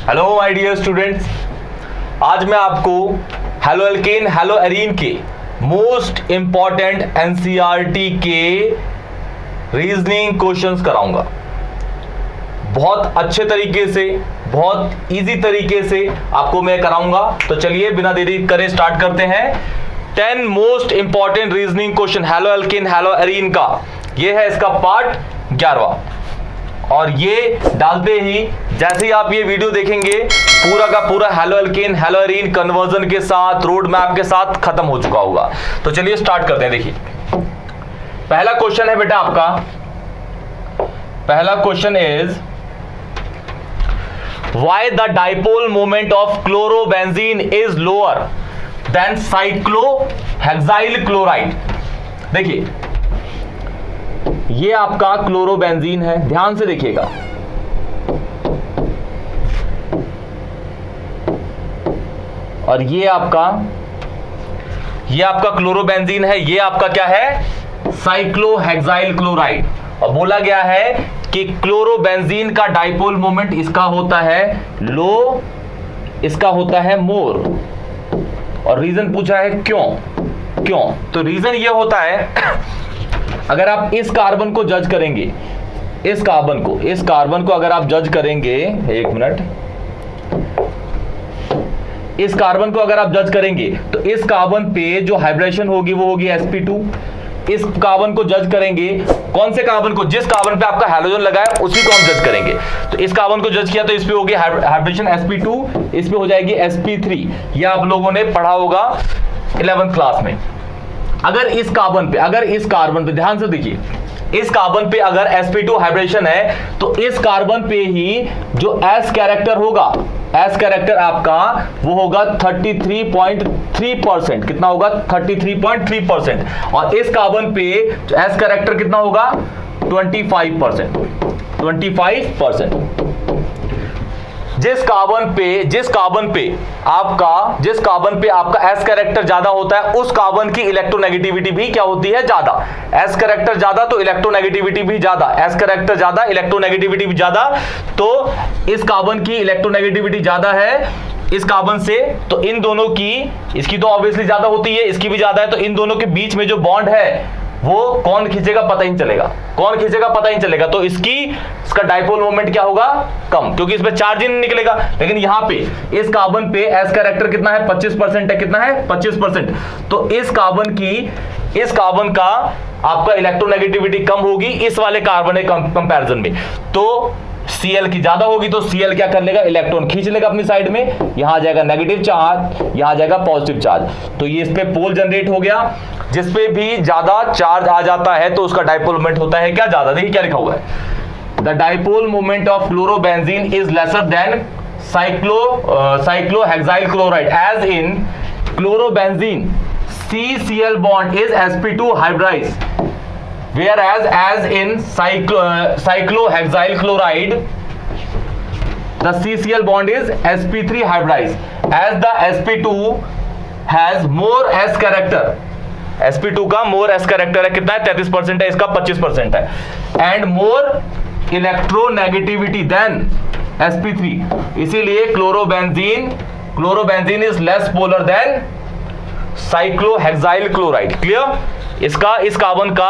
Hello my dear students, आज मैं आपको हेलो एल्केन हेलो एरीन के मोस्ट इंपॉर्टेंट एनसीईआरटी के रीजनिंग क्वेश्चंस कराऊंगा। बहुत अच्छे तरीके से, बहुत इजी तरीके से आपको मैं कराऊंगा। तो चलिए बिना देरी करे स्टार्ट करते हैं। 10 most important reasoning question halo alkane hello arene का, ये है इसका पार्ट 11। और ये डालते ही जैसे ही आप ये वीडियो देखेंगे पूरा का पूरा halo alkane hello arene conversion के साथ, रोड मैप के साथ खत्म हो चुका होगा। तो चलिए स्टार्ट करते हैं। देखिए पहला क्वेश्चन है बेटा आपका, पहला question is why the dipole moment of chlorobenzene is lower than cyclohexyl chloride. देखिए ये आपका क्लोरोबेंजीन है, ध्यान से देखिएगा। और ये आपका क्लोरोबेंजीन है, ये आपका क्या है, साइक्लोहेक्साइल क्लोराइड। और बोला गया है कि क्लोरोबेंजीन का डाइपोल मोमेंट इसका होता है लो, इसका होता है मोर। और रीजन पूछा है क्यों। तो रीजन ये होता है अगर आप इस कार्बन को जज करेंगे, इस कार्बन को अगर आप जज करेंगे, एक मिनट, इस कार्बन को अगर आप जज करेंगे तो इस कार्बन पे जो हाइब्रिडेशन होगी वो होगी sp2। इस कार्बन को जज करेंगे, कौन से कार्बन को, जिस कार्बन पे आपका हैलोजन लगा है उसी को हम जज करेंगे। तो इस कार्बन को जज किया तो इस पे होगी हाइब्रिडेशन sp2, इस पे हो जाएगी sp3। ये आप लोगों ने पढ़ा होगा 11th क्लास में। अगर इस कार्बन पे ध्यान से देखिए, इस कार्बन पे अगर sp2 हाइब्रिडेशन है तो इस कार्बन पे ही जो s कैरेक्टर होगा, s कैरेक्टर आपका वो होगा 33.3%। कितना होगा, 33.3%। और इस कार्बन पे s कैरेक्टर कितना होगा, 25%। जिस कार्बन पे आपका s कैरेक्टर ज्यादा होता है उस कार्बन की इलेक्ट्रोनेगेटिविटी भी क्या होती है, ज्यादा। s कैरेक्टर ज्यादा तो इलेक्ट्रोनेगेटिविटी भी ज्यादा, s कैरेक्टर ज्यादा इलेक्ट्रोनेगेटिविटी भी ज्यादा। तो इस कार्बन की इलेक्ट्रोनेगेटिविटी ज्यादा है इस कार्बन से, तो इन दोनों की, इसकी तो ऑब्वियसली ज्यादा होती है, इसकी भी ज्यादा है, तो इन दोनों के बीच में जो बॉन्ड है वो कौन खींचेगा पता ही नहीं चलेगा। तो इसका डाइपोल मोमेंट क्या होगा, कम, क्योंकि इसमें चार्ज ही नहीं निकलेगा। लेकिन यहां पे इस कार्बन पे s कैरेक्टर कितना है, 25% है। कितना है, 25%। तो इस कार्बन का आपका इलेक्ट्रोनेगेटिविटी कम होगी इस वाले कार्बन के कंपैरिजन में। तो Cl की ज्यादा होगी तो Cl क्या कर लेगा, इलेक्ट्रॉन खींच लेगा अपनी साइड में। यहां आ जाएगा नेगेटिव चार्ज, यहां आ जाएगा पॉजिटिव चार्ज। तो ये इस पे पोल जनरेट हो गया। जिस पे भी ज्यादा चार्ज आ जाता है तो उसका डाइपोल मोमेंट होता है क्या, ज्यादा। देखिए क्या लिखा हुआ है, the dipole moment of chlorobenzene is lesser than cyclohexyl chloride as in chlorobenzene CCl bond is sp2 hybridized, whereas as in cyclohexyl chloride the CCl bond is sp3 hybridized, as the sp2 has more s character। sp2 का more s character है, कितना है, 33% है, इसका 25% है, and more electronegativity than sp3। इसीलिए chlorobenzene is less polar than cyclohexyl chloride. Clear. इस carbon का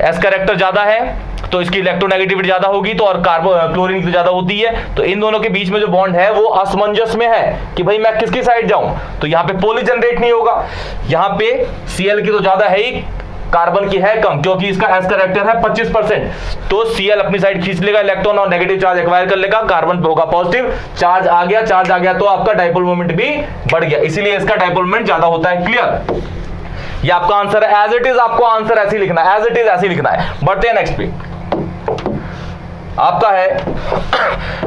s कैरेक्टर ज्यादा है तो इसकी इलेक्ट्रोनेगेटिविटी ज्यादा होगी, तो और क्लोरीन की ज्यादा होती है। तो इन दोनों के बीच में जो बॉन्ड है वो असमंजस में है कि भाई मैं किसकी साइड जाऊं। तो यहां पे पोल जनरेट नहीं होगा। यहां पे Cl की तो ज्यादा है ही, कार्बन की है कम, क्योंकि इसका s कैरेक्टर है 25%। तो Cl अपनी साइड खींच लेगा इलेक्ट्रॉन और नेगेटिव चार्ज एक्वायर कर लेगा, कार्बन पे होगा पॉजिटिव चार्ज। आ गया तो आपका डाइपोल मोमेंट भी बढ़ गया, इसीलिए इसका डाइपोल मोमेंट ज्यादा होता है। क्लियर। ये आपका आंसर है, एज इट इज आपको आंसर ऐसे लिखना है, एज इट इज ऐसे लिखना है। बढ़ते हैं नेक्स्ट पे। आपका है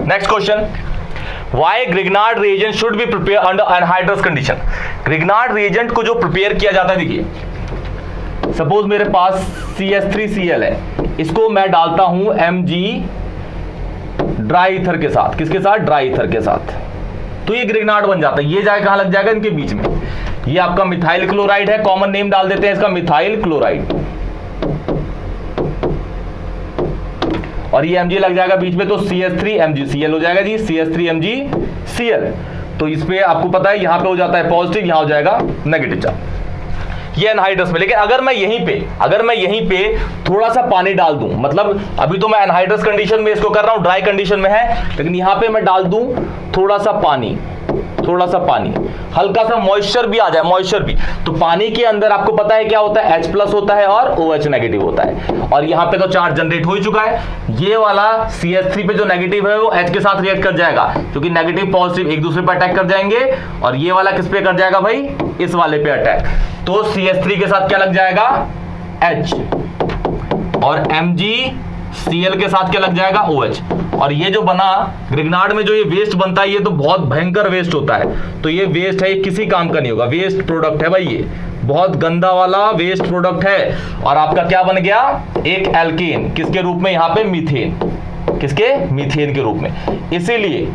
next question, why Grignard reagent should be prepare under anhydrous condition. Grignard reagent को जो प्रिपेयर किया जाता है, देखिए सपोज मेरे पास CH3Cl है, इसको मैं डालता हूं Mg ड्राई ईथर के साथ। किसके साथ, ड्राई ईथर के साथ। तो ये ग्रिग्नार्ड बन जाता है। ये जाए कहां लग जाएगा, इनके बीच में। ये आपका मिथाइल क्लोराइड है, कॉमन नेम डाल देते हैं इसका मिथाइल क्लोराइड। और ये Mg लग जाएगा बीच में, तो CH3MgCl हो जाएगा जी, CH3MgCl। तो इस पे आपको पता है यहां पे हो जाता है पॉजिटिव, यहां हो जाएगा नेगेटिव चार्ज, ये एनहाइड्रस में। लेकिन अगर मैं यहीं पे थोड़ा सा पानी डाल दूं, मतलब अभी तो मैं एनहाइड्रस कंडीशन में इसको कर रहा हूं, ड्राई कंडीशन में है, लेकिन यहां पे मैं डाल दूं थोड़ा सा पानी, हल्का सा मॉइस्चर भी आ जाए, मॉइस्चर भी, तो पानी के अंदर आपको पता है क्या होता है, H+ होता है और OH नेगेटिव होता है। और यहां पे तो चार्ज जनरेट हो ही चुका है, ये वाला CH3 पे जो नेगेटिव है वो H के साथ रिएक्ट कर जाएगा, क्योंकि नेगेटिव पॉजिटिव एक दूसरे पर अटैक कर जाएंगे, और ये वाला किस पे कर जाएगा भाई, इस वाले पे अटैक। तो CH3 के साथ क्या लग जाएगा, H, और MgCl के साथ क्या लग जाएगा, OH। और ये जो बना ग्रिग्नार्ड में जो ये वेस्ट बनता है, ये तो बहुत भयंकर वेस्ट होता है। तो ये वेस्ट है, ये किसी काम का नहीं होगा, वेस्ट प्रोडक्ट है भाई, ये बहुत गंदा वाला वेस्ट प्रोडक्ट है। और आपका क्या बन गया, एक एल्केन, किसके रूप में, यहां पे मीथेन, किसके, मीथेन के रूप में। इसीलिए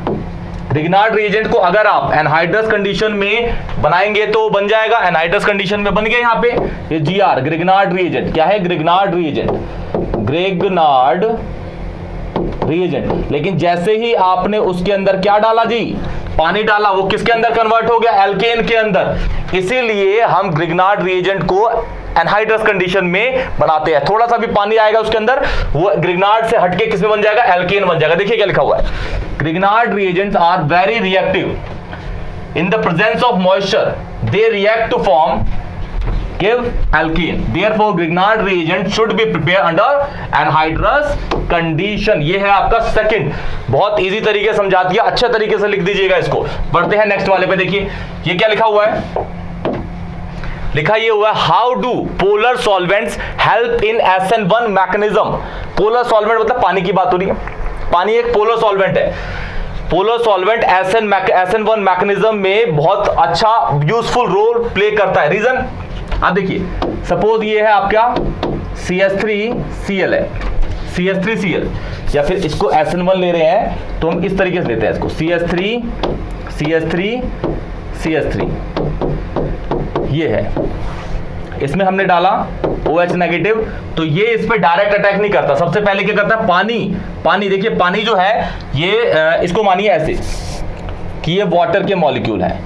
ग्रिग्नार्ड रिएजेंट को अगर आप एनहाइड्रस कंडीशन में बनाएंगे तो बन जाएगा, एनहाइड्रस कंडीशन में बन गया यहां पे ये Gr, ग्रिग्नार्ड रिएजेंट। क्या है, ग्रिग्नार्ड रिएजेंट, ग्रिग्नार्ड रिएजेंट। लेकिन जैसे ही आपने उसके अंदर क्या डाला जी, पानी डाला, वो किसके अंदर कन्वर्ट हो गया, एल्केन के अंदर। इसीलिए हम ग्रिग्नार्ड रिएजेंट को एनहाइड्रस कंडीशन में बनाते हैं। थोड़ा सा भी पानी आएगा उसके अंदर, वो ग्रिग्नार्ड से हटके किसमें बन जाएगा, एल्केन बन जाएगा। देखिए क्या लिखा हुआ है, Grignard reagents are very reactive in the presence of moisture, they react to form give alkene, therefore Grignard reagent should be prepared under anhydrous condition। ये है आपका सेकंड, बहुत इजी तरीके से समझा दिया, अच्छे तरीके से लिख दीजिएगा इसको। बढ़ते हैं नेक्स्ट वाले पे, देखिए ये क्या लिखा हुआ है, लिखा ये हुआ है how do polar solvents help in SN1 mechanism. Polar solvent मतलब पानी की बात हो रही है, पानी एक पोलर सॉल्वेंट है। पोलर सॉल्वेंट SN1 मैकेनिज्म में बहुत अच्छा यूजफुल रोल प्ले करता है। रीजन आप देखिए, सपोज ये है आपका CH3Cl है, CH3Cl, या फिर इसको SN1 ले रहे हैं तो हम इस तरीके से लेते हैं इसको, CH3 ये है, इसमें हमने डाला OH नेगेटिव, तो ये इस पे डायरेक्ट अटैक नहीं करता। सबसे पहले क्या करता है, पानी देखिए, पानी जो है ये इसको मानिए ऐसे कि ये वाटर के मॉलिक्यूल है,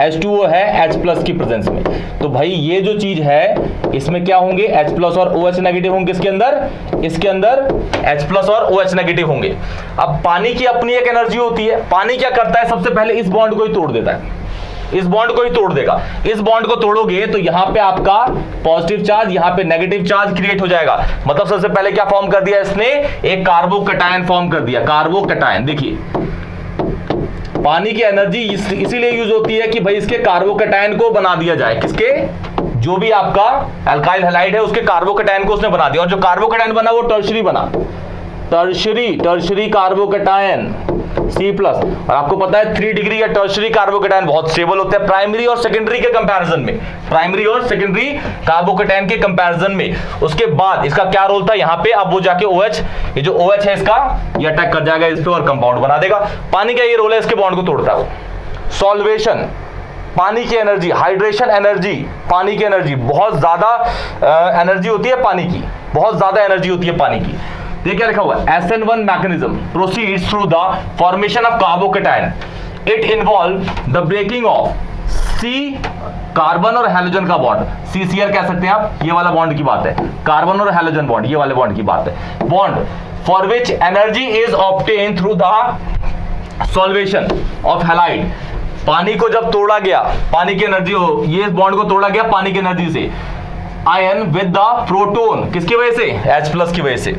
H2O है H+ की प्रेजेंस में, तो भाई ये जो चीज है इसमें क्या होंगे, H+ और OH नेगेटिव होंगे, इसके अंदर H+ और OH नेगेटिव होंगे। अब पानी की अपनी एक एनर्जी होती है, पानी क्या करता है, सबसे पहले इस बॉन्ड को ही तोड़ देता है, इस बॉन्ड को ही तोड़ देगा। इस बॉन्ड को तोड़ोगे तो यहां पे आपका पॉजिटिव चार्ज, यहां पे नेगेटिव चार्ज क्रिएट हो जाएगा। मतलब सबसे पहले क्या फॉर्म कर दिया इसने, एक कार्बोकैटायन फॉर्म कर दिया, कार्बोकैटायन। देखिए पानी की एनर्जी इसीलिए यूज होती है कि भाई इसके कार्बोकैटायन को बना दिया जाए, किसके, जो भी आपका अल्काइल हैलाइड है उसके कार्बोकैटायन को उसने बना दिया, और जो कार्बोकैटायन बना वो टर्शरी बना, टर्शरी कार्बोकैटायन C+। और आपको पता है 3 डिग्री या टर्शरी कार्बोकैटायन बहुत स्टेबल होते हैं प्राइमरी और सेकेंडरी के कंपैरिजन में, प्राइमरी और सेकेंडरी कार्बोकैटायन के कंपैरिजन में। उसके बाद इसका क्या रोल था यहाँ पे, अब वो जाके OH, ये जो OH है इसका ये अटैक कर जाएगा इस पे और कंपाउंड बना देगा। पानी का ये रोल है, इसके बॉन्ड को तोड़ता है वो। सॉल्वेशन, पानी की एनर्जी, हाइड्रेशन एनर्जी, पानी की एनर्जी बहुत ज्यादा एनर्जी होती है पानी की, बहुत ज्यादा एनर्जी होती है पानी की। ये क्या लिखा हुआ है, SN1 mechanism proceeds through the formation of carbocation, it involve the breaking of C carbon और हैलोजन का बॉन्ड, CCl कह सकते हैं आप, ये वाला बॉन्ड की बात है, कार्बन और हैलोजन बॉन्ड, ये वाले बॉन्ड की बात है। Bond for which energy is obtain through the solvation of halide. पानी को जब तोड़ा गया, पानी की एनर्जी हो, ये बॉन्ड को तोड़ा गया पानी की एनर्जी से, आयन विद द प्रोटोन, किसकी वजह से, H+ की वजह से,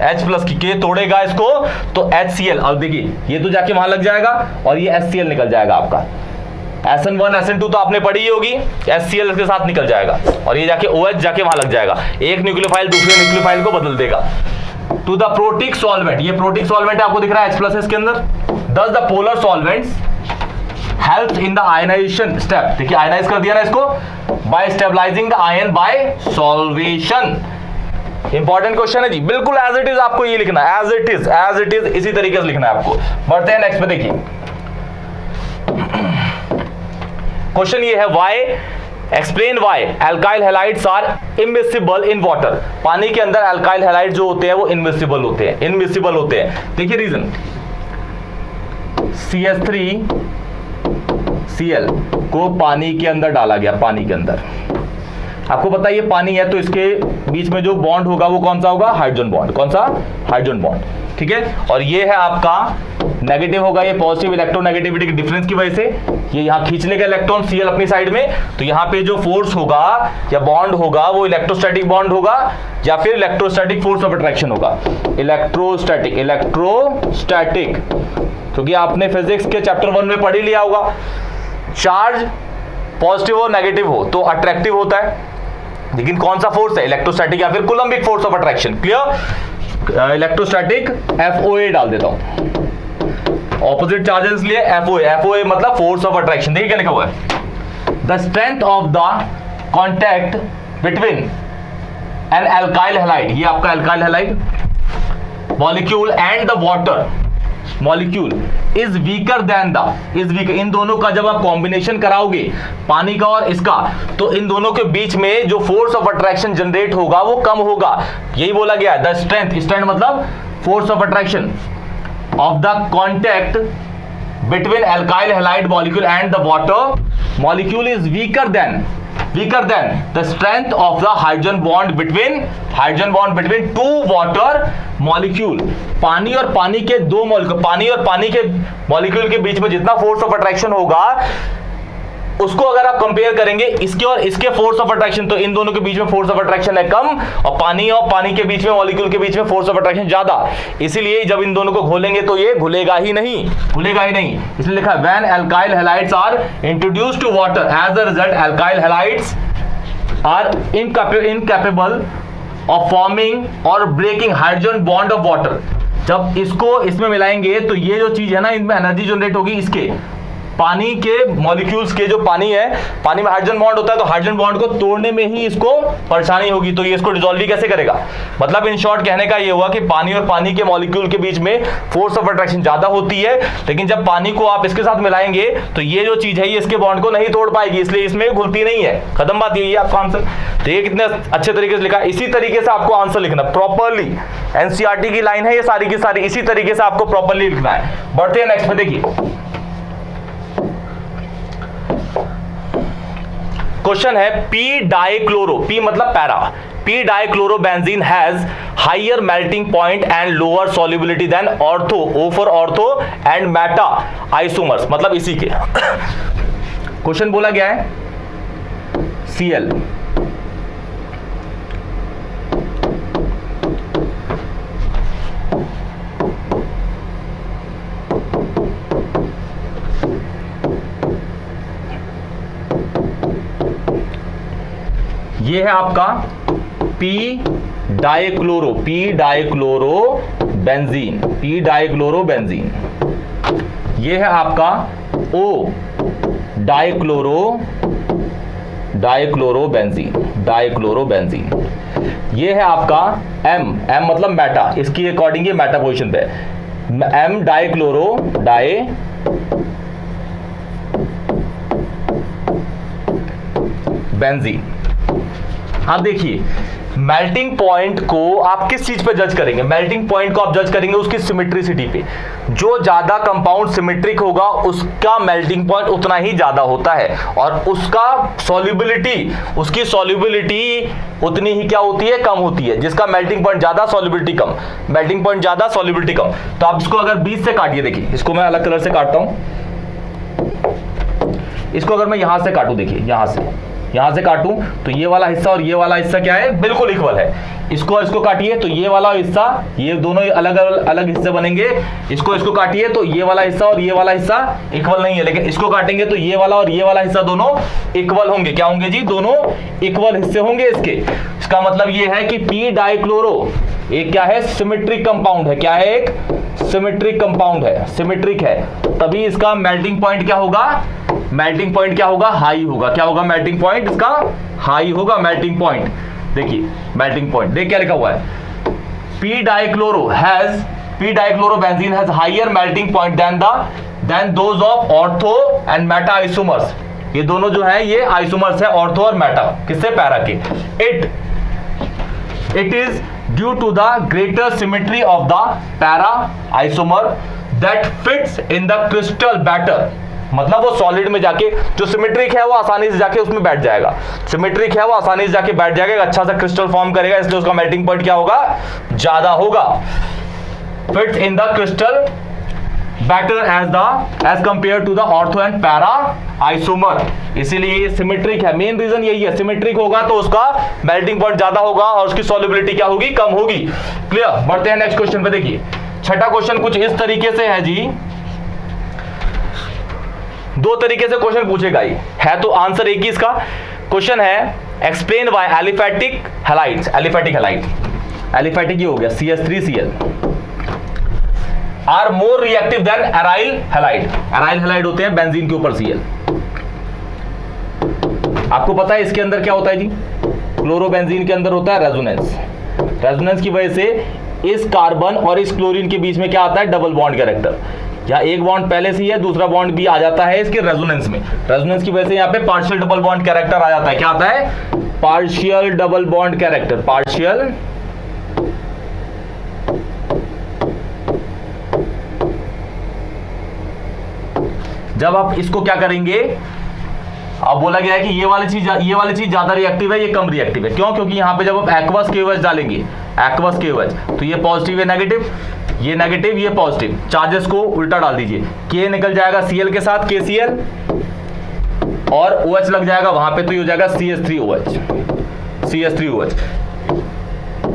H+ की के तोड़ेगा इसको तो HCl, और देखिए ये तो जाके वहां लग जाएगा और ये HCl निकल जाएगा आपका। SN1 SN2 तो आपने पढ़ी ही होगी, HCl इसके साथ निकल जाएगा और ये जाके OH जाके वहां लग जाएगा, एक न्यूक्लियोफाइल दूसरे न्यूक्लियोफाइल को बदल देगा। टू द प्रोटिक सॉल्वेंट, ये प्रोटिक सॉल्वेंट आपको दिख रहा है H+ है इसके अंदर। Thus the polar solvents help in the ionization step, देखिए आयनाइज कर दिया ना इसको, by stabilizing the ion by solvation. Important question है जी, बिल्कुल एज इट इज आपको ये लिखना है, एज इट इज इसी तरीके से लिखना है आपको। बढ़ते हैं नेक्स्ट पे, देखिए क्वेश्चन ये है, why explain why alkyl halides are immiscible in water. पानी के अंदर एल्काइल हैलाइड जो होते हैं वो इनमिसिबल होते हैं, इनमिसिबल होते हैं। देखिए रीजन, CH3Cl को पानी के अंदर डाला गया, पानी के अंदर, आपको पता है ये पानी है तो इसके बीच में जो बॉन्ड होगा वो कौन सा होगा, हाइड्रोजन बॉन्ड। कौन सा, हाइड्रोजन बॉन्ड, ठीक है। और ये है आपका नेगेटिव होगा, ये पॉजिटिव इलेक्ट्रोनेगेटिविटी के डिफरेंस की वजह से ये यहां खींच लेगा इलेक्ट्रॉन Cl अपनी साइड में, तो यहां पे जो फोर्स होगा या बॉन्ड होगा वो इलेक्ट्रोस्टैटिक बॉन्ड होगा या फिर इलेक्ट्रोस्टैटिक फोर्स ऑफ अट्रैक्शन होगा। इलेक्ट्रोस्टैटिक, इलेक्ट्रोस्टैटिक, क्योंकि आपने फिजिक्स के चैप्टर 1 में पढ़ ही लिया होगा, चार्ज पॉजिटिव और नेगेटिव हो तो अट्रैक्टिव होता है, लेकिन कौन सा फोर्स है, इलेक्ट्रोस्टैटिक या फिर coulombic force of attraction. Clear, electrostatic FOA डाल देता हूं, ऑपोजिट चार्जेस लिए FOA, FOA मतलब फोर्स ऑफ अट्रैक्शन। देखिए क्या लिखा हुआ है, the strength of the contact between an alkyl halide, ये आपका alkyl halide molecule and the water molecule is weaker than the, is weaker, इन दोनों का जब आप कॉम्बिनेशन कराओगे पानी का और इसका, तो इन दोनों के बीच में जो फोर्स ऑफ अट्रैक्शन जनरेट होगा वो कम होगा। यही बोला गया है, द स्ट्रेंथ, स्ट्रेंथ मतलब force of attraction of the contact between alkyl halide molecule and the water molecule is weaker then the strength of the hydrogen bond between two water molecule। पानी और पानी के दो मॉलिक्यूल, पानी और पानी के मॉलिक्यूल के बीच में जितना फोर्स ऑफ अट्रैक्शन होगा उसको अगर आप कंपेयर करेंगे इसके और इसके फोर्स ऑफ अट्रैक्शन, तो इन दोनों के बीच में फोर्स ऑफ अट्रैक्शन है कम, और पानी के बीच में मॉलिक्यूल के बीच में फोर्स ऑफ अट्रैक्शन ज्यादा। इसीलिए जब इन दोनों को घोलेंगे तो ये घुलेगा ही नहीं, इसलिए लिखा है when alkyl halides are introduced to water as a result alkyl halides are incapable of forming और breaking hydrogen bond of water. जब इसको इसमें मिलाएंगे तो ये जो चीज है ना, इनमें एनर्जी जनरेट होगी, इसके पानी के मॉलिक्यूल्स के, जो पानी है, पानी में हाइड्रोजन बॉन्ड होता है, तो हाइड्रोजन बॉन्ड को तोड़ने में ही इसको परेशानी होगी, तो ये इसको डिसॉल्व कैसे करेगा। मतलब इन शॉर्ट कहने का ये हुआ कि पानी और पानी के मॉलिक्यूल के बीच में फोर्स ऑफ अट्रैक्शन ज्यादा होती है, लेकिन जब पानी को आप इसके साथ मिलाएंगे तो ये जो चीज है ये इसके बॉन्ड को नहीं तोड़ पाएगी, इसलिए इसमें घुलती नहीं है। खत्म बात, यही है आपका आंसर। तो ये कितने अच्छे तरीके से लिखा, इसी तरीके से आपको आंसर लिखना प्रॉपरली। एनसीईआरटी की लाइन है ये सारी की सारी, इसी तरीके से आपको प्रॉपरली लिखना है। बढ़ते हैं नेक्स्ट में, देखिए क्वेश्चन है पी डाइक्लोरो, पी मतलब para, p dichlorobenzene has higher melting point and lower solubility than ortho, o for ortho and meta isomers, मतलब इसी के क्वेश्चन बोला गया है Cl ये है आपका पी डाइक्लोरोबेंजीन, ये है आपका O डाइक्लोरोबेंजीन, ये है आपका M मतलब मेटा, इसकी अकॉर्डिंग ये मेटा पोजीशन पे M डाइक्लोरोबेंजीन। आप देखिए मेल्टिंग पॉइंट को आप किस चीज पे जज करेंगे, मेल्टिंग पॉइंट को आप जज करेंगे उसकी सिमेट्रिसिटी पे। जो ज्यादा कंपाउंड सिमेट्रिक होगा उसका मेल्टिंग पॉइंट उतना ही ज्यादा होता है, और उसका सॉल्युबिलिटी, उसकी सॉल्युबिलिटी उतनी ही क्या होती है, कम होती है। जिसका मेल्टिंग पॉइंट ज्यादा सॉल्युबिलिटी कम, मेल्टिंग पॉइंट ज्यादा सॉल्युबिलिटी कम। तो आप इसको अगर 20 से काटिए, देखिए इसको मैं अलग कलर से काटता हूं, इसको अगर मैं यहां से काटूं, देखिए यहां से काटूं तो ये वाला हिस्सा और ये वाला हिस्सा क्या है, बिल्कुल इक्वल है। इसको और इसको काटिए तो ये वाला हिस्सा, ये दोनों अलग अलग हिस्से बनेंगे। इसको काटिए तो ये वाला हिस्सा और ये वाला हिस्सा इक्वल नहीं है, लेकिन इसको काटेंगे तो ये वाला और ये वाला हिस्सा दोनों इक्वल होंगे। क्या होंगे जी, दोनों इक्वल हिस्से होंगे इसके। इसका मतलब ये है कि पी डाइक्लोरो एक क्या है, सिमेट्रिक कंपाउंड है। क्या है, एक सिमेट्रिक कंपाउंड है, सिमेट्रिक है, तभी इसका मेल्टिंग पॉइंट क्या होगा, मेल्टिंग पॉइंट क्या होगा, हाई होगा। क्या होगा, मेल्टिंग पॉइंट इसका हाई होगा, मेल्टिंग पॉइंट। देखिए मेल्टिंग पॉइंट, देख क्या लिखा हुआ है, p dichlorobenzene has higher melting point than those of ortho and meta isomers. ये दोनों जो है ये आइसोमर्स है, ऑर्थो और मेटा, किससे? पैरा के। It is due to the greater symmetry of the para isomer that fits in the crystal better, मतलब वो सॉलिड में जाके जो सिमेट्रिक है वो आसानी से जाके उसमें बैठ जाएगा, सिमेट्रिक है वो आसानी से जाके बैठ जाएगा, अच्छा सा क्रिस्टल फॉर्म करेगा, इसलिए उसका मेल्टिंग पॉइंट क्या होगा? ज्यादा होगा। Fits in the crystal better as compared to the ortho and para isomer, इसीलिए ये सिमेट्रिक है। मेन रीजन यही है, सिमेट्रिक होगा तो उसका मेल्टिंग पॉइंट ज्यादा होगा और उसकी सॉल्युबिलिटी क्या होगी? कम होगी। क्लियर? बढ़ते हैं नेक्स्ट क्वेश्चन पे। देखिए छठा क्वेश्चन कुछ इस तरीके से है जी, दो तरीके से क्वेश्चन पूछेगा ही है, तो आंसर एक ही इसका। क्वेश्चन है explain why aliphatic halides, aliphatic halide, aliphatic ये हो गया CH3Cl are more reactive than aryl halide, aryl halide होते हैं बेंजीन के ऊपर Cl। आपको पता है इसके अंदर क्या होता है जी? क्लोरोबेंजीन के अंदर होता है रेजोनेंस, रेजोनेंस की वजह से इस कार्बन और इस क्लोरीन के बीच में क्या आता है? डबल बॉन्ड कैरेक्टर, या एक बॉन्ड पहले से ही है, दूसरा बॉन्ड भी आ जाता है इसके रेजोनेंस में, रेजोनेंस की वजह से यहाँ पे पार्शियल डबल बॉन्ड कैरेक्टर आ जाता है। क्या आता है? Partial double bond character, partial जब आप इसको क्या करेंगे, अब बोला गया है कि ये वाली चीज ज्यादा रिएक्टिव है, ये कम रिएक्टिव है। क्यों? क्योंकि यहां पे जब आप एक्वस KOH डालेंगे, एक्वस KOH, तो ये पॉजिटिव है नेगेटिव, ये नेगेटिव ये पॉजिटिव, चार्जेस को उल्टा डाल दीजिए, K निकल जाएगा Cl के साथ KCl और OH लग जाएगा वहां पे, तो ये हो जाएगा CH3OH।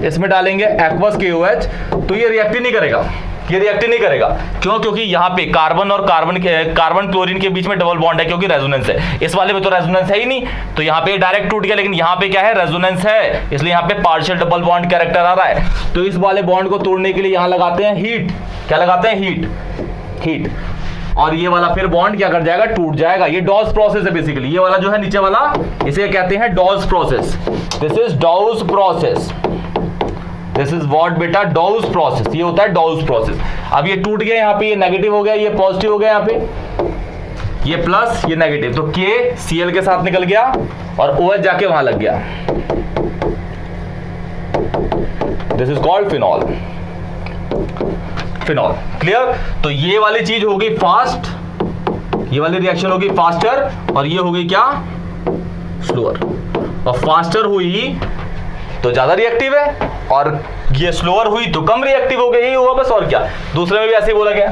इसमें डालेंगे एक्वस KOH तो ये रिएक्ट नहीं करेगा, ये रिएक्ट नहीं करेगा। क्यों? क्योंकि यहाँ पे कार्बन और कार्बन क्लोरीन के बीच में डबल बॉन्ड है, क्योंकि रेजोनेंस है। इस वाले में तो रेजोनेंस है ही नहीं, तो यहाँ पे डायरेक्ट टूट गया, लेकिन यहाँ पे क्या है? रेजोनेंस है, इसलिए यहाँ पे पार्शियल डबल बॉन्ड कैरेक्टर आ रहा है। तो इस वाले बॉन्ड को तोड़ने के लिए यहाँ लगाते हैं हीट, क्या लगाते हैं? हीट, और ये वाला फिर बॉन्ड क्या कर जाएगा? टूट जाएगा। ये डॉल्स प्रोसेस है बेसिकली, ये वाला जो है नीचे वाला, इसे कहते हैं dolls process. This is dolls process, this is what बेटा? डॉल्स प्रोसेस, ये होता है डॉल्स प्रोसेस। अब ये टूट गया, यहाँ पे ये नेगेटिव हो गया, ये पॉजिटिव हो गया, यहाँ पे ये प्लस ये नेगेटिव, तो K Cl के साथ निकल गया और OH जाके वहां लग गया। This is called phenol, phenol. Clear? तो ये वाली चीज होगी फास्ट, ये वाली रिएक्शन होगी फास्टर, और ये होगी क्या? स्लोअर। और फास्टर हुई तो ज्यादा रिएक्टिव है, और ये स्लोअर हुई तो कम रिएक्टिव हो गई, यही हुआ बस, और क्या। दूसरे में भी ऐसे ही बोला गया,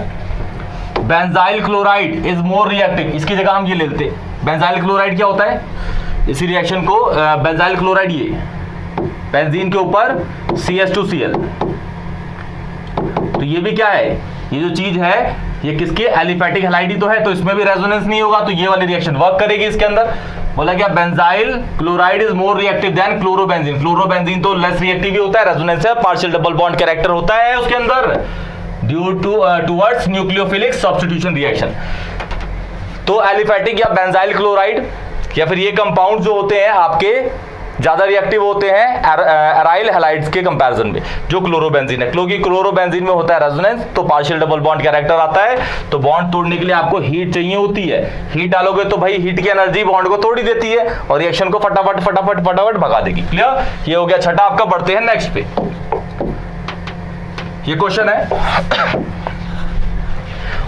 benzyl chloride is more reactive, इसकी जगह हम ये ले लेते। बेंजाइल क्लोराइड क्या होता है? इसी रिएक्शन को बेंजाइल क्लोराइड, ये बेंजीन के ऊपर CH2Cl, तो ये भी क्या है? ये जो चीज है ये किसके? एलिफैटिक हैलाइड ही तो है, तो इसमें भी रेजोनेंस नहीं होगा, तो ये वाली रिएक्शन वर्क करेगी इसके अंदर। बोला क्या? Benzyl chloride is more reactive then chlorobenzene, chlorobenzene तो लेस रिएक्टिव ही होता है, रेजोनेंस है, पार्शियल डबल बॉन्ड कैरेक्टर होता है उसके अंदर, due towards nucleophilic substitution reaction. तो एलिफैटिक या बेंजाइल क्लोराइड या फिर ये कंपाउंड जो होते हैं आपके ज्यादा रिएक्टिव होते हैं एराइल हैलाइड्स के कंपैरिजन में, जो क्लोरोबेंजीन है, क्योंकि क्लोरोबेंजीन में होता है रेजोनेंस, तो पार्शियल डबल बॉन्ड कैरेक्टर आता है, तो बॉन्ड तोड़ने के लिए आपको हीट चाहिए होती है। हीट डालोगे तो भाई हीट की एनर्जी बॉन्ड को तोड़ ही देती है और रिएक्शन को फटाफट भगा देगी। क्लियर? ये हो गया छठा आपका। बढ़ते हैं नेक्स्ट पे। ये क्वेश्चन है,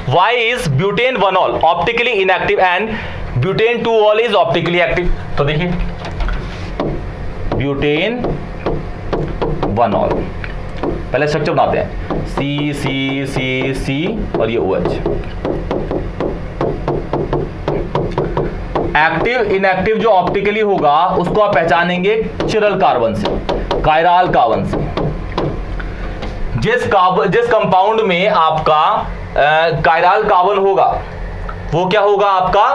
व्हाई इज ब्यूटेन 1-ऑल ऑप्टिकली इनएक्टिव एंड ब्यूटेन 2-ऑल इज ऑप्टिकली एक्टिव? तो देखिए ब्यूटेन 1-ऑल, पहले स्ट्रक्चर बनाते हैं, C और ये OH। एक्टिव इनएक्टिव जो ऑप्टिकली होगा उसको आप पहचानेंगे चिरल कार्बन से, कायराल कार्बन से। जिस कंपाउंड में आपका कायराल कार्बन होगा वो क्या होगा आपका?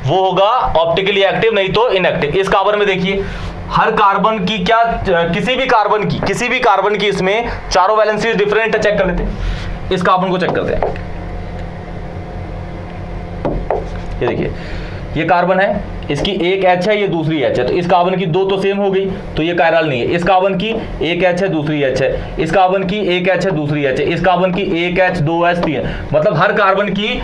वो होगा ऑप्टिकली एक्टिव, नहीं तो इनएक्टिव। इस कार्बन में देखिए हर कार्बन की क्या, किसी भी कार्बन की इसमें चारों वैलेंसीज डिफरेंट है, चेक कर लेते हैं। इस कार्बन को चेक करते हैं, ये देखिए ये कार्बन है, इसकी एक H है, ये दूसरी H है, तो इस कार्बन की दो तो सेम हो गई, तो ये कायरल नहीं है। इस कार्बन की एक H है, दूसरी H है, इस कार्बन की एक H है, दूसरी H है, इस कार्बन की एक H, दो H, तीन, मतलब हर कार्बन की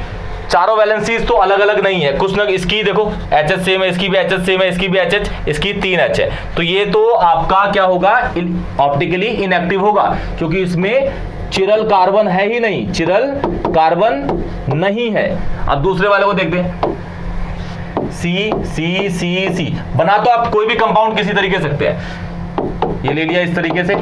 चारों वैलेंसीज तो अलग अलग नहीं है, कुछ ना, इसकी देखो HH सेम है, इसकी भी HH सेम है, इसकी भी HH, इसकी 3H है, तो ये तो आपका क्या होगा, ऑप्टिकली इनएक्टिव होगा, क्योंकि इसमें चिरल कार्बन है ही नहीं, चिरल कार्बन नहीं है। अब दूसरे वाले को देखते हैं, सी सी सी सी, बना तो आप कोई भी कंपाउंड किसी तरीके से सकते हैं, ये ले लिया इस तरीके से,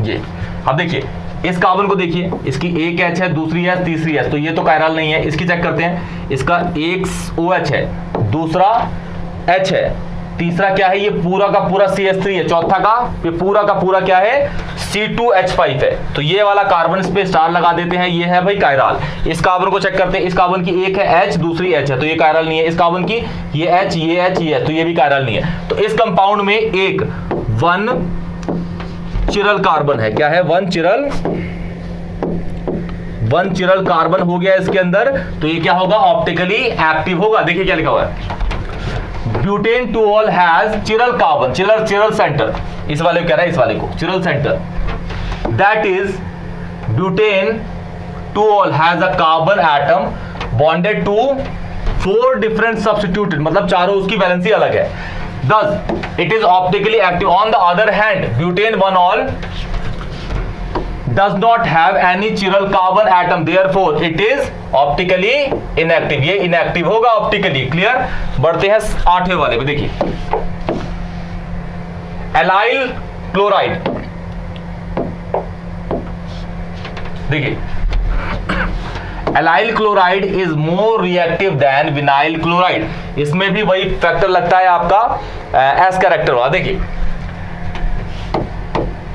ये अब देखिए इस कार्बन को देखिए, इसकी एक H है, दूसरी H, तीसरी H, तो ये तो कायरल नहीं है। इसकी चेक करते हैं, इसका एक OH है, दूसरा H है, तीसरा क्या है, ये पूरा का पूरा CH3 है, चौथा का ये पूरा का पूरा क्या है, C2H5 है। तो ये वाला कार्बन इस पे स्टार लगा देते हैं, ये है भाई कायरल। इस कार्बन को चेक करते हैं, इस कार्बन की एक है H, दूसरी H है, तो ये कायरल नहीं है। इस कार्बन की ये H, ये H, ये H, तो ये भी कायरल नहीं है। तो इस कंपाउंड में एक वन चिरल कार्बन है, क्या है, वन चिरल कार्बन हो गया इसके अंदर, तो ये क्या होगा, ऑप्टिकली एक्टिव होगा। देखिए क्या लिखा हुआ है, butane two ol has chiral carbon, chiral centre, इस वाले को कह रहा है, इस वाले को chiral centre, that is butane two ol has a carbon atom bonded to 4 different substituted, मतलब चारों उसकी वैलेंसी अलग है। Thus it is optically active. On the other hand, butane 1-ol does not have any chiral carbon atom, therefore it is optically inactive. ये inactive होगा optically, clear? बढ़ते हैं 8वें वाले पे, देखिए एलाइल क्लोराइड, देखिए allyl chloride is more reactive then vinyl chloride, इसमें भी वही फैक्टर लगता है आपका एस कैरेक्टर वाला। देखिए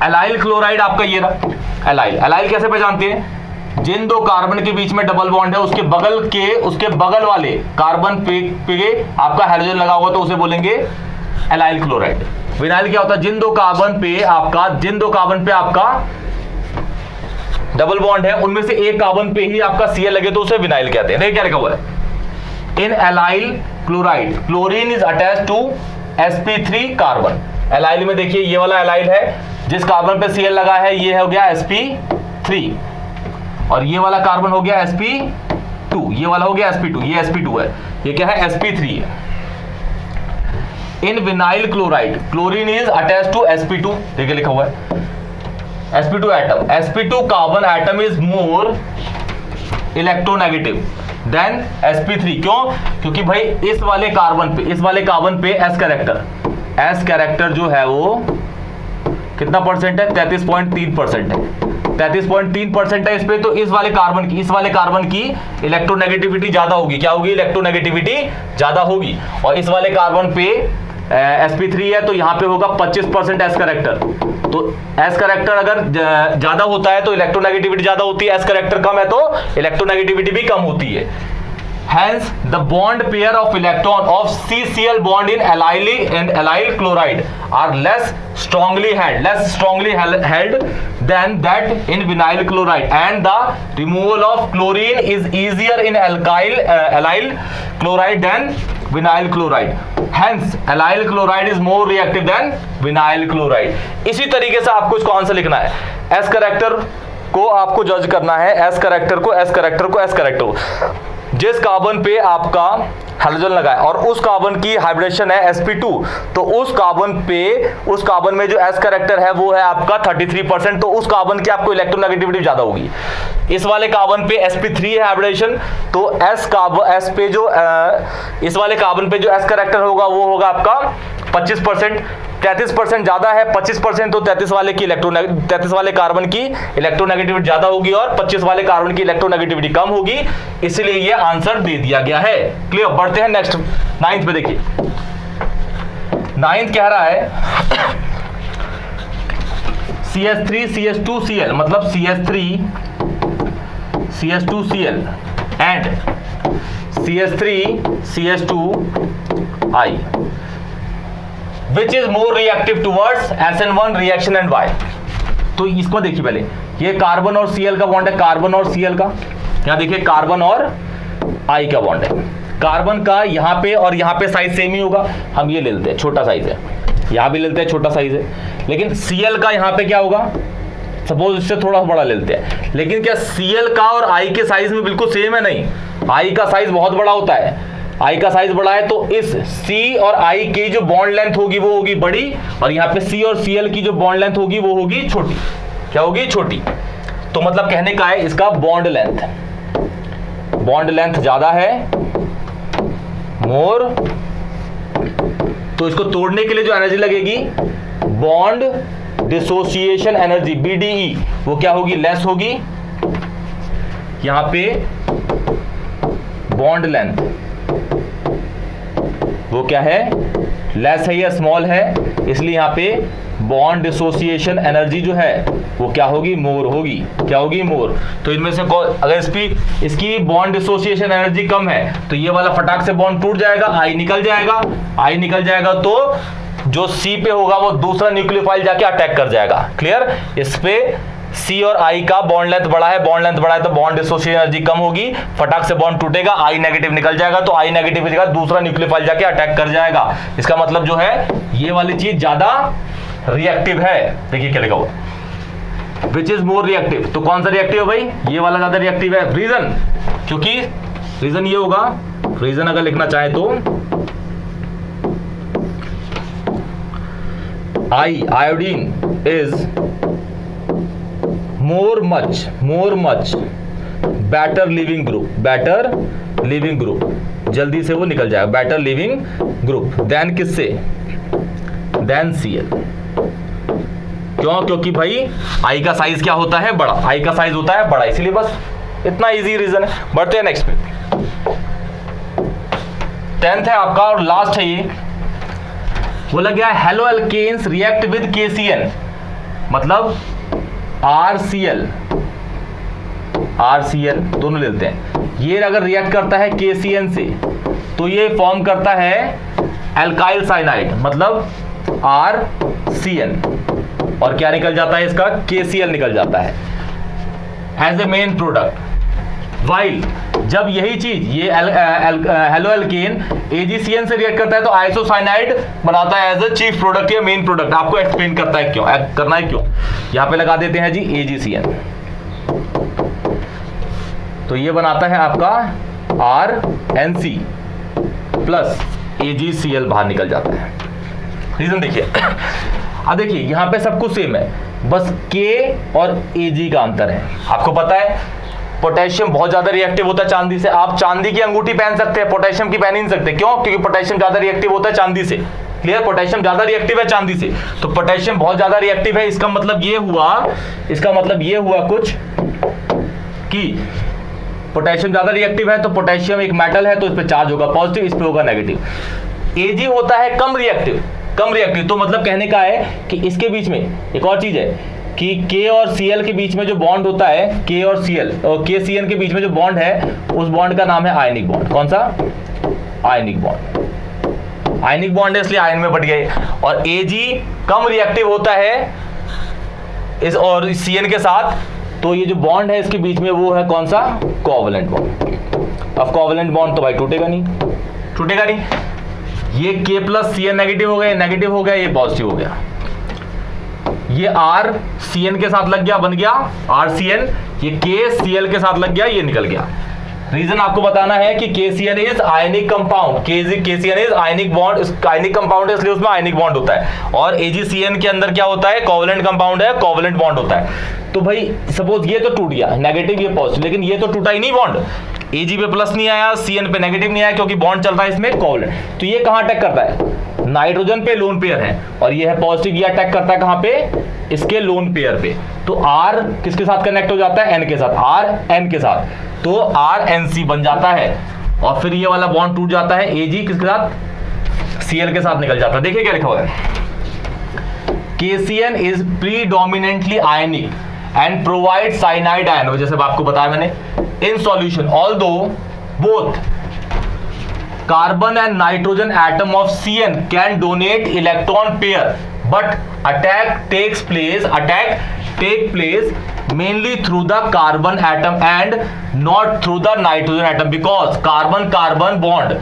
एलाइल क्लोराइड आपका ये रहा, एलाइल कैसे पहचानते हैं, जिन दो कार्बन के बीच में डबल बॉन्ड है उसके बगल वाले कार्बन पे आपका हाइड्रोजन लगा होगा, तो उसे बोलेंगे एलाइल क्लोराइड। विनाइल क्या होता है, जिन दो कार्बन पे आपका डबल बॉन्ड है, उनमें से एक कार्बन पे ही आपका Cl लगे, तो उसे विनाइल कहते हैं। देखिए क्या लिखा हुआ है, in allyl chloride chlorine is attached to sp3 carbon. Allyl में देखिए ये वाला एलाइल है, जिस कार्बन पे Cl लगा है ये हो गया sp3, और ये वाला कार्बन हो गया sp2, ये वाला हो गया sp2, ये sp2 है, ये क्या है, sp3 है। In vinyl chloride chlorine is attached to sp2, देखिए लिखा हुआ है sp2 atom, sp2 carbon atom is more electronegative than sp3। क्यों, क्योंकि भाई इस वाले कार्बन पे s कैरेक्टर जो है वो कितना परसेंट है, 33.3% है, 33.3% है इस पे, तो इस वाले कार्बन की इलेक्ट्रोनेगेटिविटी ज्यादा होगी, क्या होगी, इलेक्ट्रोनेगेटिविटी ज्यादा होगी। और इस वाले कार्बन पे sp3 है, तो यहाँ पे होगा 25% एस कैरेक्टर, तो एस कैरेक्टर अगर ज्यादा होता है तो इलेक्ट्रोनेगेटिविटी ज्यादा होती है, एस कैरेक्टर कम है तो इलेक्ट्रोनेगेटिविटी भी कम होती है। Hence the bond pair of electron of CCl bond in allyl chloride are less strongly held than that in vinyl chloride, and the removal of chlorine is easier in allyl chloride than vinyl chloride. Hence allyl chloride is more reactive than vinyl chloride. इसी तरीके से आपको इसको answer लिखना है, S character को आपको जज करना है, एस कैरेक्टर को जिस कार्बन पे आपका हाइड्रोजन लगा है और उस कार्बन की हाइब्रिडेशन है sp2, तो उस कार्बन में जो s कैरेक्टर है वो है आपका 33%, तो उस कार्बन की आपको इलेक्ट्रोनेगेटिविटी ज्यादा होगी। इस वाले कार्बन पे sp3 है हाइब्रिडेशन, तो इस वाले कार्बन पे जो s कैरेक्टर होगा वो होगा आपका 25%, 33% ज्यादा है 25%, तो 33 वाले कार्बन की इलेक्ट्रोनेगेटिविटी ज्यादा होगी और 25 वाले कार्बन की इलेक्ट्रोनेगेटिविटी कम होगी, इसलिए ये आंसर दे दिया गया है। क्लियर। बढ़ते हैं नेक्स्ट 9th पे। देखिए 9th कह रहा है CH3CH2Cl, मतलब CH3CH2Cl and CH3CH2I, which is more reactive towards SN1 reaction and Y। तो इसको देखिए पहले, ये कार्बन और Cl का बॉन्ड है, कार्बन और Cl का, यहां देखिए कार्बन और I का बॉन्ड है, कार्बन का यहाँ पे और यहाँ पे साइज सेम ही होगा, हम ये ले लेते हैं, छोटा साइज है, यहाँ भी लेते हैं छोटा साइज है, लेकिन Cl का यहाँ पे क्या होगा, सपोज इससे थोड़ा बड़ा ले लेते हैं, लेकिन क्या Cl का और I के साइज में बिल्कुल सेम है? नहीं, I का साइज बहुत बड़ा होता है, I का साइज बड़ा है, तो इस C और I की जो बॉन्ड लेंथ होगी वो होगी बड़ी, और यहाँ पे C और Cl की जो बॉन्ड लेंथ होगी वो होगी छोटी। क्या होगी? छोटी। तो मतलब कहने का है इसका बॉन्ड लेंथ ज्यादा है, मोर, तो इसको तोड़ने के लिए जो एनर्जी लगेगी, बॉन्ड डिसोसिएशन एनर्जी BDE, वो क्या होगी? लेस होगी। यहां पे बॉन्ड लेंथ वो क्या है? लेस है या स्मॉल है, इसलिए यहां पे बॉन्ड डिसोसिएशन एनर्जी जो है वो क्या होगी? मोर होगी। क्या होगी? मोर। तो इनमें से अगर इसकी बॉन्ड डिसोसिएशन एनर्जी कम है तो ये वाला फटाक से बॉन्ड टूट जाएगा, आई निकल जाएगा, तो जो C पे होगा वो दूसरा न्यूक्लियोफाइल जाके अटैक कर जाएगा। क्लियर? इस पे C और I का बॉन्ड लेंथ बड़ा है तो बॉन्ड डिसोसिएशन एनर्जी कम होगी, फटाक से बॉन्ड टूटेगा, I नेगेटिव निकल जाएगा, तो I नेगेटिव की जगह दूसरा न्यूक्लियोफाइल जाके अटैक कर जाएगा। इसका मतलब जो है ये वाली चीज ज्यादा रिएक्टिव है। देखिए क्या लिखा हुआ, विच इज मोर रिएक्टिव, तो कौन सा रिएक्टिव है भाई? ये वाला ज्यादा रिएक्टिव है। रीजन, क्योंकि रीजन ये होगा, रीजन अगर लिखना चाहे तो iodine is more much better leaving group, जल्दी से वो निकल जाएगा, बेटर लिविंग ग्रुप देन किससे? Than Cl। क्यों? क्योंकि भाई I का साइज क्या होता है? बड़ा। I का साइज होता है बड़ा, इसलिए बस इतना इजी रीजन है। बढ़ते हैं नेक्स्ट पे। 10th है आपका और लास्ट है ये, बोला गया haloalkanes react with KCN, मतलब RCl दोनों लेते हैं। ये अगर रिएक्ट करता है KCN से तो ये फॉर्म करता है एल्काइल साइनाइड, मतलब RCN, और क्या निकल जाता है इसका? KCl निकल जाता है as a main product. While जब यही चीज ये हेलो एल्केन AgCN से रिएक्ट करता है तो आइसोसाइनाइड बनाता है एज ए चीफ प्रोडक्ट या मेन प्रोडक्ट। आपको एक्सप्लेन करना है क्यों। यहां पे लगा देते हैं जी AgCN, तो ये बनाता है आपका RNC प्लस AgCl बाहर निकल जाता है। रीजन देखिए, अब देखिए यहां पे सब कुछ सेम है, बस K और Ag का अंतर है। आपको पता है पोटेशियम बहुत ज्यादा रिएक्टिव होता है चांदी से। आप चांदी की अंगूठी पहन सकते हैं, पोटेशियम की पहन ही नहीं सकते। क्यों? क्योंकि पोटेशियम ज्यादा रिएक्टिव होता है चांदी से। क्लियर? पोटेशियम ज्यादा रिएक्टिव है चांदी से, तो पोटेशियम बहुत ज्यादा रिएक्टिव है। इसका मतलब ये हुआ कुछ कि पोटेशियम ज्यादा रिएक्टिव है, तो पोटेशियम एक मेटल है तो इस पे चार्ज होगा पॉजिटिव, इस पे होगा नेगेटिव। Ag होता है कम रिएक्टिव, तो मतलब कहने का है कि इसके बीच में एक और चीज है कि K और Cl के बीच में जो बॉन्ड होता है, K और Cl और KCN के बीच में जो बॉन्ड है, उस बॉन्ड का नाम है आयनिक बॉन्ड। कौन सा? आयनिक बॉन्ड है, इसलिए आयन में बट गए। और Ag कम रिएक्टिव होता है इस और Cn के साथ, तो ये जो बॉन्ड है इसके बीच में वो है कौन सा? Covalent bond. अब कोवलेंट बॉन्ड तो भाई टूटेगा नहीं। ये K प्लस Cn नेगेटिव हो गया, ये पॉजिटिव हो गया। ये R Cn के साथ लग गया, बन गया RCN। ये K Cl के साथ लग गया, ये निकल गया। रीजन आपको बताना है कि KCN is ionic compound, KCN is ionic bond, ionic compound है इसलिए उसमें आयनिक बॉन्ड होता है। और AgCN के अंदर क्या होता है? कोवलेंट कंपाउंड है, कोवलेंट बॉन्ड होता है। तो भाई सपोज ये तो टूट गया, नेगेटिव ये पॉजिटिव, लेकिन ये तो टूटा ही नहीं बॉन्ड। Ag पे प्लस नहीं आया, Cn पे नेगेटिव नहीं आया, क्योंकि बॉन्ड चल रहा है इसमें कोवलेंट। तो ये कहां अटैक करता है? नाइट्रोजन पे लोन पेयर है, और ये है पॉजिटिव, ये अटैक करता है कहां पे? इसके लोन पेयर पे। तो R किसके साथ कनेक्ट हो जाता है? N के साथ, RN के साथ, तो RNC बन जाता है। और फिर ये वाला बॉन्ड टूट जाता है, Ag किसके साथ? Cl के साथ निकल जाता है। देखिए क्या लिखा हुआ है, KCN is predominantly ionic and provide cyanide ion, जैसे आपको बताया मैंने, in solution although both carbon and nitrogen atom of Cn can donate electron pair, but attack take place mainly through the carbon atom and not through the nitrogen atom, because carbon carbon bond,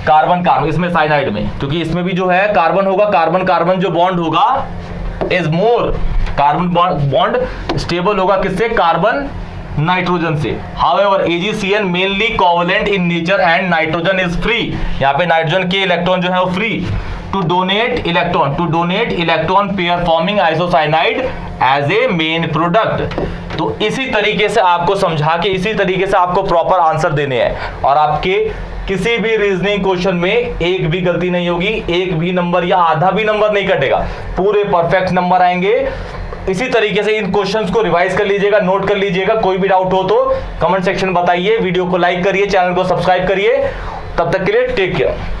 carbon carbon इसमें cyanide में, क्योंकि इसमें भी जो है carbon होगा, carbon carbon जो bond होगा is more, carbon bond stable होगा किससे, कार्बन नाइट्रोजन से। However AgCN mainly covalent in nature and nitrogen is free, यहाँ पे नाइट्रोजन के इलेक्ट्रॉन जो है वो free to donate electron pair forming isocyanide as a main product. तो इसी तरीके से आपको समझा के इसी तरीके से आपको प्रॉपर आंसर देने हैं, और आपके किसी भी रीजनिंग क्वेश्चन में एक भी गलती नहीं होगी, एक भी नंबर या आधा भी नंबर नहीं कटेगा, पूरे परफेक्ट नंबर आएंगे। इसी तरीके से इन क्वेश्चंस को रिवाइज कर लीजिएगा, नोट कर लीजिएगा। कोई भी डाउट हो तो कमेंट सेक्शन में बताइए, वीडियो को लाइक करिए, चैनल को सब्सक्राइब करिए। तब तक के लिए टेक केयर।